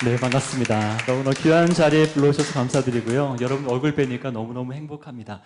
네, 반갑습니다. 너무나 귀한 자리에 불러주셔서 감사드리고요. 여러분 얼굴 뵈니까 너무너무 행복합니다.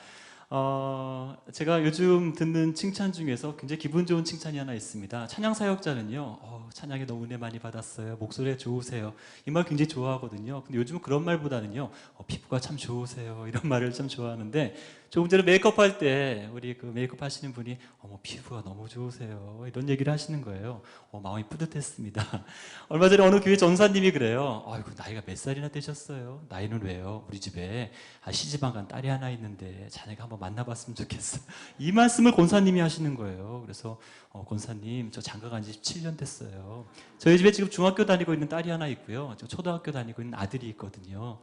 제가 요즘 듣는 칭찬 중에서 굉장히 기분 좋은 칭찬이 하나 있습니다. 찬양 사역자는요, 찬양에 너무 은혜 많이 받았어요. 목소리가 좋으세요. 이 말 굉장히 좋아하거든요. 근데 요즘은 그런 말보다는요, 피부가 참 좋으세요. 이런 말을 참 좋아하는데, 조금 전에 메이크업 할 때 우리 그 메이크업 하시는 분이 피부가 너무 좋으세요. 이런 얘기를 하시는 거예요. 마음이 뿌듯했습니다. 얼마 전에 어느 교회 전사님이 그래요. 아이고, 나이가 몇 살이나 되셨어요? 나이는 왜요? 우리 집에 시집안 간 딸이 하나 있는데 자네가 한번 만나봤으면 좋겠어요. 이 말씀을 권사님이 하시는 거예요. 그래서 권사님, 저 장가 간 지 17년 됐어요. 저희 집에 지금 중학교 다니고 있는 딸이 하나 있고요. 저 초등학교 다니고 있는 아들이 있거든요.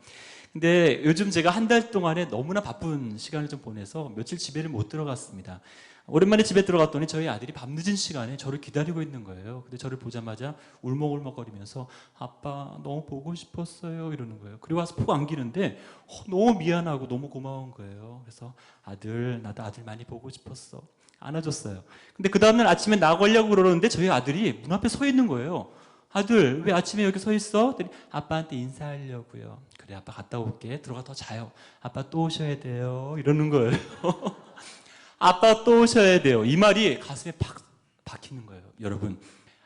근데 요즘 제가 한 달 동안에 너무나 바쁜 시간을 좀 보내서 며칠 집에를 못 들어갔습니다. 오랜만에 집에 들어갔더니 저희 아들이 밤늦은 시간에 저를 기다리고 있는 거예요. 근데 저를 보자마자 울먹울먹거리면서 아빠 너무 보고 싶었어요 이러는 거예요. 그리고 와서 푹 안기는데 너무 미안하고 너무 고마운 거예요. 그래서 아들, 나도 아들 많이 보고 싶었어. 안아줬어요. 근데 그 다음날 아침에 나가려고 그러는데 저희 아들이 문 앞에 서 있는 거예요. 아들, 왜 아침에 여기 서 있어? 그랬더니 아빠한테 인사하려고요. 그래, 아빠 갔다 올게. 들어가 더 자요. 아빠 또 오셔야 돼요. 이러는 거예요. 아빠 또 오셔야 돼요. 이 말이 가슴에 팍 박히는 거예요. 여러분,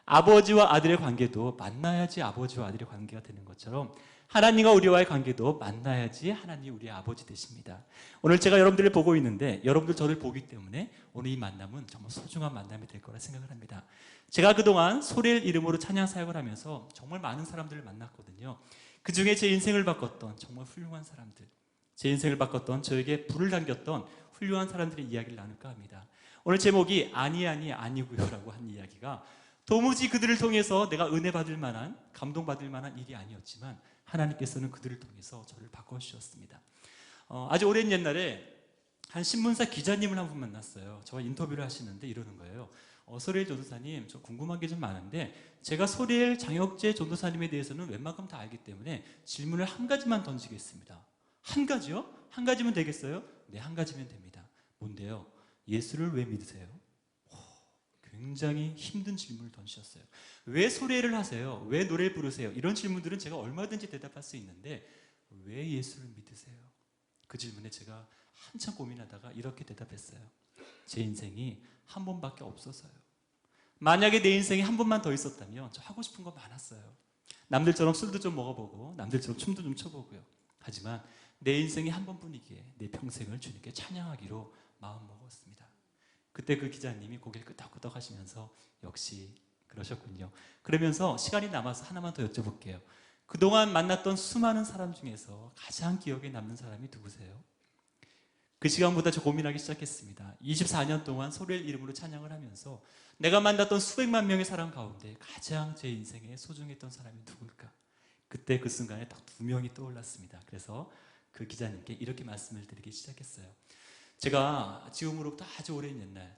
아버지와 아들의 관계도 만나야지 아버지와 아들의 관계가 되는 것처럼 하나님과 우리와의 관계도 만나야지 하나님이 우리의 아버지 되십니다. 오늘 제가 여러분들을 보고 있는데 여러분들 저를 보기 때문에 오늘 이 만남은 정말 소중한 만남이 될 거라 생각을 합니다. 제가 그동안 소리엘 이름으로 찬양 사역을 하면서 정말 많은 사람들을 만났거든요. 그 중에 제 인생을 바꿨던 정말 훌륭한 사람들, 제 인생을 바꿨던 저에게 불을 당겼던 훌륭한 사람들의 이야기를 나눌까 합니다. 오늘 제목이 아니고요 라고 한 이야기가 도무지 그들을 통해서 내가 은혜 받을 만한, 감동받을 만한 일이 아니었지만 하나님께서는 그들을 통해서 저를 바꿔주셨습니다. 아주 오랜 옛날에 한 신문사 기자님을 한 분 만났어요. 저와 인터뷰를 하시는데 이러는 거예요. 소리엘 전도사님, 저 궁금한 게 좀 많은데 제가 소리엘 장혁재 전도사님에 대해서는 웬만큼 다 알기 때문에 질문을 한 가지만 던지겠습니다. 한 가지요? 한 가지면 되겠어요? 네, 한 가지면 됩니다. 뭔데요? 예수를 왜 믿으세요? 굉장히 힘든 질문을 던지셨어요. 왜 소리를 하세요? 왜 노래를 부르세요? 이런 질문들은 제가 얼마든지 대답할 수 있는데 왜 예수를 믿으세요? 그 질문에 제가 한참 고민하다가 이렇게 대답했어요. 제 인생이 한 번밖에 없어서요. 만약에 내 인생이 한 번만 더 있었다면 저 하고 싶은 거 많았어요. 남들처럼 술도 좀 먹어보고 남들처럼 춤도 좀 춰보고요. 하지만 내 인생이 한 번뿐이기에 내 평생을 주님께 찬양하기로 마음먹었습니다. 그때 그 기자님이 고개를 끄덕끄덕 하시면서 역시 그러셨군요. 그러면서 시간이 남아서 하나만 더 여쭤볼게요. 그동안 만났던 수많은 사람 중에서 가장 기억에 남는 사람이 누구세요? 그 시간보다 저 고민하기 시작했습니다. 24년 동안 소리엘 이름으로 찬양을 하면서 내가 만났던 수백만 명의 사람 가운데 가장 제 인생에 소중했던 사람이 누굴까? 그때 그 순간에 딱 두 명이 떠올랐습니다. 그래서 그 기자님께 이렇게 말씀을 드리기 시작했어요. 제가 지금으로부터 아주 오랜 옛날,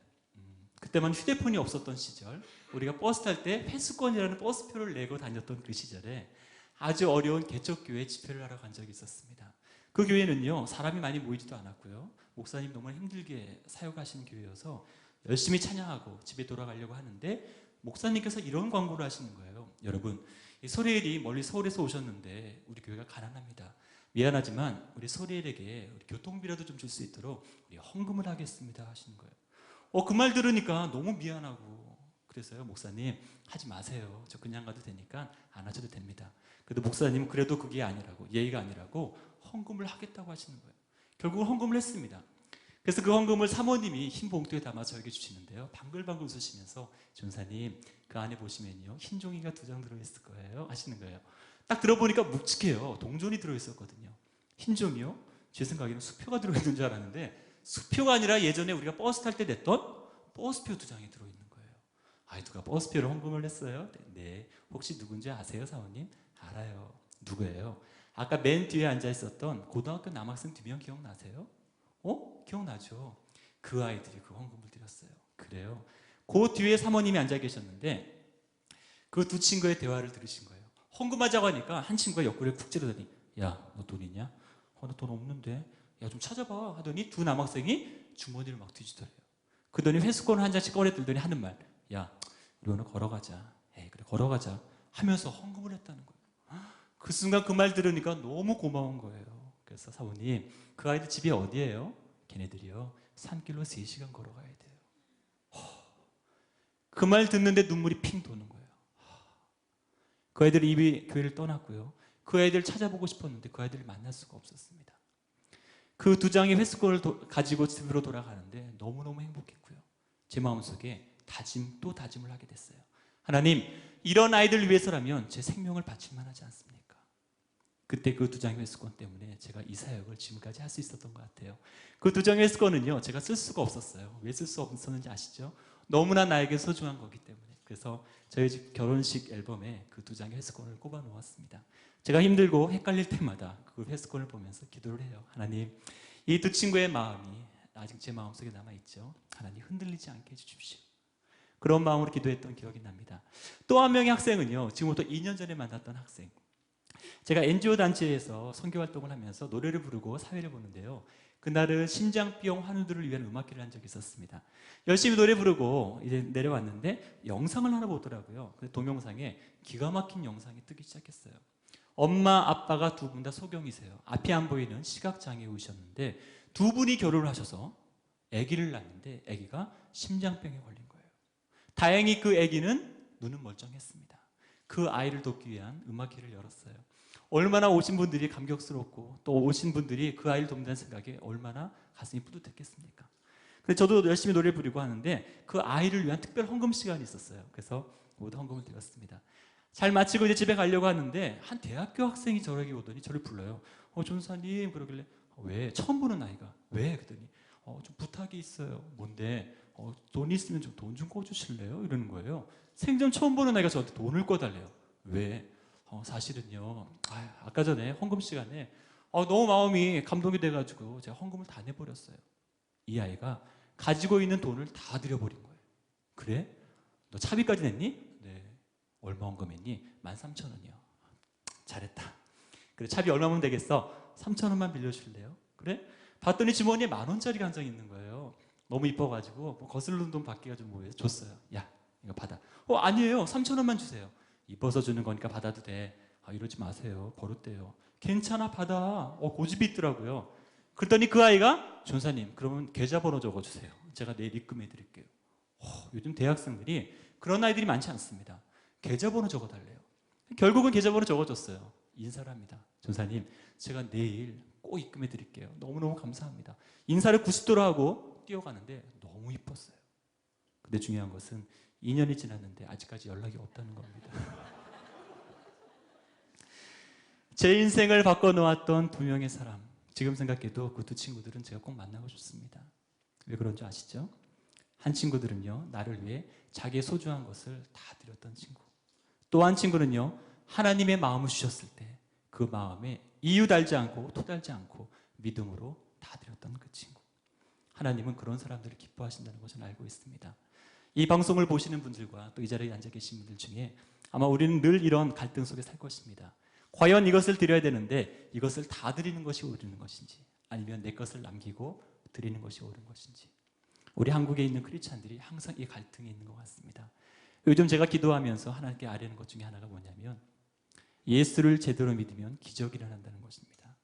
그때만 휴대폰이 없었던 시절, 우리가 버스 탈 때 회수권이라는 버스표를 내고 다녔던 그 시절에 아주 어려운 개척교회 집회를 하러 간 적이 있었습니다. 그 교회는요, 사람이 많이 모이지도 않았고요, 목사님 너무 힘들게 사역하시는 교회여서 열심히 찬양하고 집에 돌아가려고 하는데 목사님께서 이런 광고를 하시는 거예요. 여러분, 이 소리엘이 멀리 서울에서 오셨는데 우리 교회가 가난합니다. 미안하지만 우리 소리엘에게 우리 교통비라도 좀 줄 수 있도록 우리 헌금을 하겠습니다 하시는 거예요. 그 말 들으니까 너무 미안하고 그래서요, 목사님 하지 마세요. 저 그냥 가도 되니까 안 하셔도 됩니다. 그래도 목사님은 그래도 그게 아니라고, 예의가 아니라고 헌금을 하겠다고 하시는 거예요. 결국은 헌금을 했습니다. 그래서 그 헌금을 사모님이 흰 봉투에 담아 저에게 주시는데요, 방글방글 웃으시면서 전사님 그 안에 보시면요 흰 종이가 2장 들어있을 거예요 하시는 거예요. 딱 들어보니까 묵직해요. 동전이 들어있었거든요. 흰 종이요? 제 생각에는 수표가 들어있는 줄 알았는데 수표가 아니라 예전에 우리가 버스 탈 때 냈던 버스표 2장이 들어있는 거예요. 누가 버스표를 헌금을 했어요? 네. 혹시 누군지 아세요, 사모님? 알아요. 누구예요? 아까 맨 뒤에 앉아 있었던 고등학교 남학생 2명 기억나세요? 기억나죠? 그 아이들이 그 헌금을 드렸어요. 그래요. 그 뒤에 사모님이 앉아 계셨는데 그 두 친구의 대화를 들으신 거예요. 헌금하자고 하니까 한 친구가 옆구리에 쿡 찌르더니 야, 너 돈 있냐? 나 돈 없는데. 야, 좀 찾아봐 하더니 두 남학생이 주머니를 막 뒤지더래요. 그러더니 회수권을 한 장씩 꺼내 들더니 하는 말, 야, 우리 오늘 걸어가자. 에이, 그래, 걸어가자 하면서 헌금을 했다는 거예요. 그 순간 그 말 들으니까 너무 고마운 거예요. 그래서 사모님, 그 아이들 집이 어디예요? 걔네들이요, 산길로 3시간 걸어가야 돼요. 그 말 듣는데 눈물이 핑 도는 거예요. 그 아이들이 이미 교회를 떠났고요. 그 아이들을 찾아보고 싶었는데 그 아이들을 만날 수가 없었습니다. 그 2장의 회수권을 가지고 집으로 돌아가는데 너무너무 행복했고요. 제 마음속에 또 다짐을 하게 됐어요. 하나님, 이런 아이들을 위해서라면 제 생명을 바칠 만하지 않습니까? 그때 그 2장의 회수권 때문에 제가 이 사역을 지금까지 할 수 있었던 것 같아요. 그 2장의 회수권은요, 제가 쓸 수가 없었어요. 왜 쓸 수 없었는지 아시죠? 너무나 나에게 소중한 거기 때문에. 그래서 저희 집 결혼식 앨범에 그 2장의 회수권을 꼽아 놓았습니다. 제가 힘들고 헷갈릴 때마다 그 회수권을 보면서 기도를 해요. 하나님, 이 2 친구의 마음이 아직 제 마음속에 남아있죠. 하나님, 흔들리지 않게 해주십시오. 그런 마음으로 기도했던 기억이 납니다. 또 한 명의 학생은요, 지금부터 2년 전에 만났던 학생. 제가 NGO 단체에서 선교활동을 하면서 노래를 부르고 사회를 보는데요, 그날은 심장비용 환우들을 위한 음악회를 한 적이 있었습니다. 열심히 노래 부르고 이제 내려왔는데 영상을 하나 보더라고요. 근데 동영상에 기가 막힌 영상이 뜨기 시작했어요. 엄마 아빠가 2분 다 소경이세요. 앞이 안 보이는 시각장애우셨는데 2분이 결혼을 하셔서 아기를 낳는데 아기가 심장병에 걸린 거예요. 다행히 그 아기는 눈은 멀쩡했습니다. 그 아이를 돕기 위한 음악회를 열었어요. 얼마나 오신 분들이 감격스럽고 또 오신 분들이 그 아이를 돕는다는 생각에 얼마나 가슴이 뿌듯했겠습니까? 근데 저도 열심히 노래 부르고 하는데 그 아이를 위한 특별 헌금 시간이 있었어요. 그래서 모두 헌금을 드렸습니다. 잘 마치고 이제 집에 가려고 하는데 한 대학교 학생이 저에게 오더니 저를 불러요. 전사님, 그러길래 왜? 처음 보는 아이가. 왜? 그랬더니 좀 부탁이 있어요. 뭔데? 돈 있으면 좀 돈 좀 꿔주실래요? 이러는 거예요. 생전 처음 보는 아이가 저한테 돈을 꿔달래요. 왜? 사실은요, 아까 전에 헌금 시간에 너무 마음이 감동이 돼가지고 제가 헌금을 다 내버렸어요. 이 아이가 가지고 있는 돈을 다 들여버린 거예요. 그래? 너 차비까지 냈니? 네. 얼마 헌금했니? 13,000원이요. 잘했다. 그래, 차비 얼마면 되겠어? 3,000원만 빌려줄래요? 그래? 봤더니 주머니에 10,000원짜리가 한 장 있는 거예요. 너무 이뻐가지고 거슬리는 돈 받기가 좀 뭐해서 줬어요. 야, 이거 받아. 아니에요. 3,000원만 주세요. 이뻐서 주는 거니까 받아도 돼. 이러지 마세요. 버릇돼요. 괜찮아, 받아. 고집이 있더라고요. 그랬더니 그 아이가, 전사님, 그러면 계좌번호 적어주세요. 제가 내일 입금해 드릴게요. 요즘 대학생들이 그런 아이들이 많지 않습니다. 계좌번호 적어달래요. 결국은 계좌번호 적어줬어요. 인사를 합니다. 전사님, 제가 내일 꼭 입금해 드릴게요. 너무너무 감사합니다. 인사를 90도로 하고 뛰어가는데 너무 이뻤어요. 근데 중요한 것은 2년이 지났는데 아직까지 연락이 없다는 겁니다. 제 인생을 바꿔놓았던 2명의 사람, 지금 생각해도 그 2 친구들은 제가 꼭 만나고 싶습니다. 왜 그런 줄 아시죠? 한 친구들은요, 나를 위해 자기의 소중한 것을 다 드렸던 친구. 또 한 친구는요, 하나님의 마음을 주셨을 때 그 마음에 이유 달지 않고 토 달지 않고 믿음으로 다 드렸던 그 친구. 하나님은 그런 사람들을 기뻐하신다는 것을 알고 있습니다. 이 방송을 보시는 분들과 또 이 자리에 앉아 계신 분들 중에 아마 우리는 늘 이런 갈등 속에 살 것입니다. 과연 이것을 드려야 되는데 이것을 다 드리는 것이 옳은 것인지, 아니면 내 것을 남기고 드리는 것이 옳은 것인지. 우리 한국에 있는 크리스찬들이 항상 이 갈등이 있는 것 같습니다. 요즘 제가 기도하면서 하나님께 아뢰는 것 중에 하나가 뭐냐면, 예수를 제대로 믿으면 기적이 일어난다는 것입니다.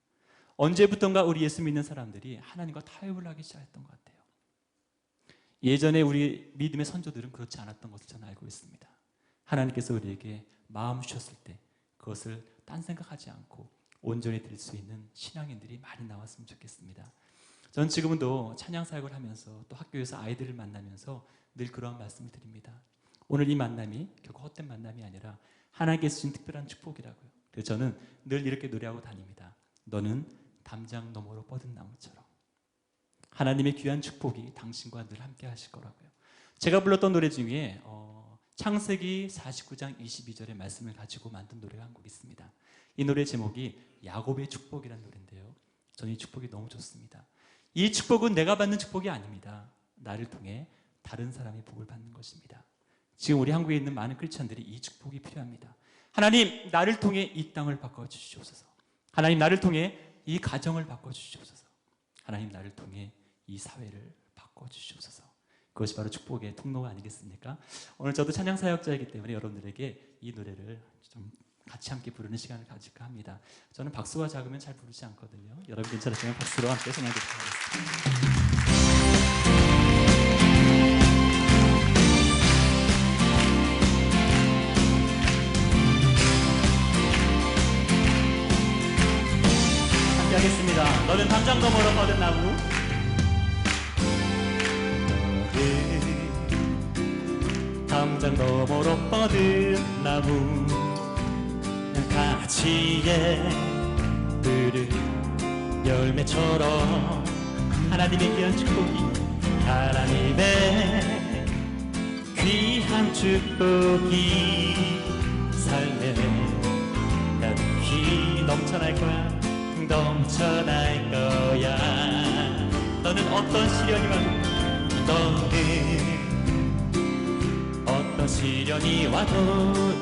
언제부턴가 우리 예수 믿는 사람들이 하나님과 타협을 하기 시작했던 것 같아요. 예전에 우리 믿음의 선조들은 그렇지 않았던 것을 저는 알고 있습니다. 하나님께서 우리에게 마음 주셨을 때 그것을 딴 생각하지 않고 온전히 드릴 수 있는 신앙인들이 많이 나왔으면 좋겠습니다. 저는 지금도 찬양 사역을 하면서 또 학교에서 아이들을 만나면서 늘 그런 말씀을 드립니다. 오늘 이 만남이 결코 헛된 만남이 아니라 하나님께서 주신 특별한 축복이라고요. 그래서 저는 늘 이렇게 노래하고 다닙니다. 너는 담장 너머로 뻗은 나무처럼. 하나님의 귀한 축복이 당신과 늘 함께 하실 거라고요. 제가 불렀던 노래 중에 창세기 49장 22절의 말씀을 가지고 만든 노래가 한 곡 있습니다. 이 노래 제목이 야곱의 축복이라는 노래인데요, 저는 이 축복이 너무 좋습니다. 이 축복은 내가 받는 축복이 아닙니다. 나를 통해 다른 사람이 복을 받는 것입니다. 지금 우리 한국에 있는 많은 크리스찬들이 이 축복이 필요합니다. 하나님, 나를 통해 이 땅을 바꿔주시옵소서. 하나님, 나를 통해 이 가정을 바꿔주시옵소서. 하나님, 나를 통해 이 사회를 바꿔주시옵소서. 그것이 바로 축복의 통로가 아니겠습니까? 오늘 저도 찬양 사역자이기 때문에 여러분들에게 이 노래를 좀 같이 함께 부르는 시간을 가질까 합니다. 저는 박수와 작으면 잘 부르지 않거든요. 여러분 괜찮으시면 박수로 함께 성령되도록 하겠습니다. 하겠습니다. 너는 담장 너머로 뻗은 나무, 너는 담장 너머로 뻗은 나무, 가지에 푸른 열매처럼 하나님의 귀한 축복이, 하나님의 귀한 축복이 삶에 가득히 넘쳐날 거야. 넘쳐날 거야. 너는 어떤 시련이 와도, 너는 어떤 시련이 와도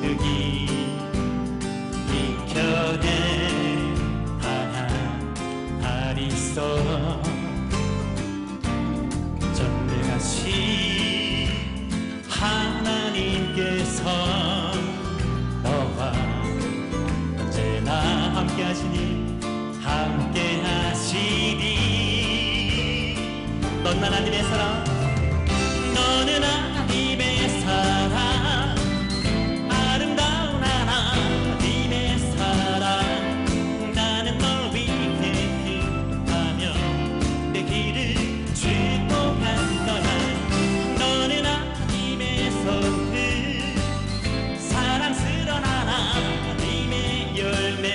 능히 이겨내 하리소. 전능하신 하나님께서 너와 언제나 함께 하시니, 함께 하시니. 넌 하나님의 사랑, 너는 하나님의 사랑, 아름다운 하나님의 사랑. 나는 널 위해 기도하며 내 길을 축복할 거야. 너는 하나님의 손을, 사랑스러운 하나님의 열매,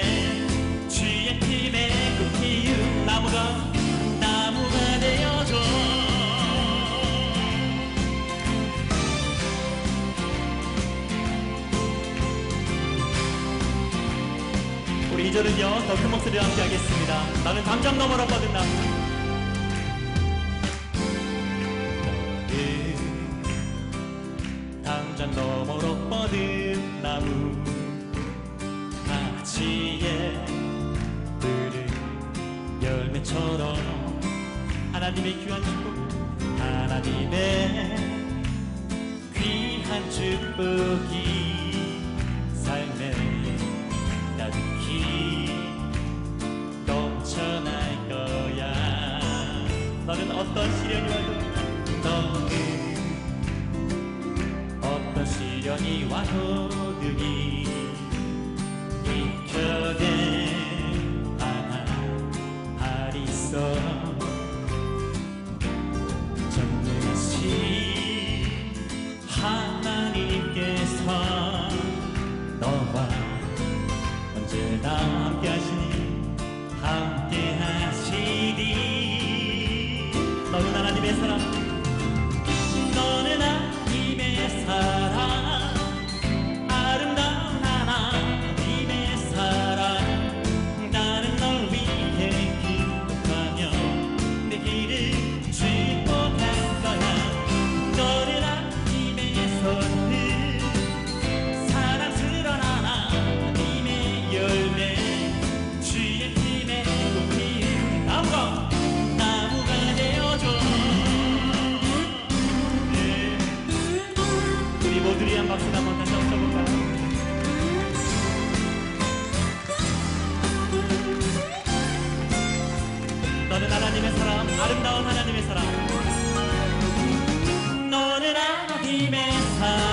나무가 되어줘. 우리 2절은요 더 큰 목소리로 함께 하겠습니다. 나는 담장 너머로 뻗은 나무, 담장 너머로 뻗은 나무, 가지에 열매처럼 하나님의 귀한 축복, 하나님의 귀한 축복이 삶에 가득히 넘쳐날 거야. 너는 어떤 시련이 와도, 너는 어떤 시련이 와도 능히 이겨내 전능하신 하나님께서 너와 언제나 함께 하시니, 함께 하시니. 너는 하나님의 사랑, 너는 하나님의 사랑, 아름다운 하나님의 사랑. 나는 널 위해 기도하며 내 길을 축복할 거야. 너는 하나님의 손을, 사랑스러운 하나님의 열매, 주의 힘에 꽃피운 나무가 되어줘. 네. 우리 모두리 한 박수 한번 다시 한번 쳐볼까요? 너는 하나님의 사랑, 아름다운 하나님의 사랑. 너는 하나님의 사랑.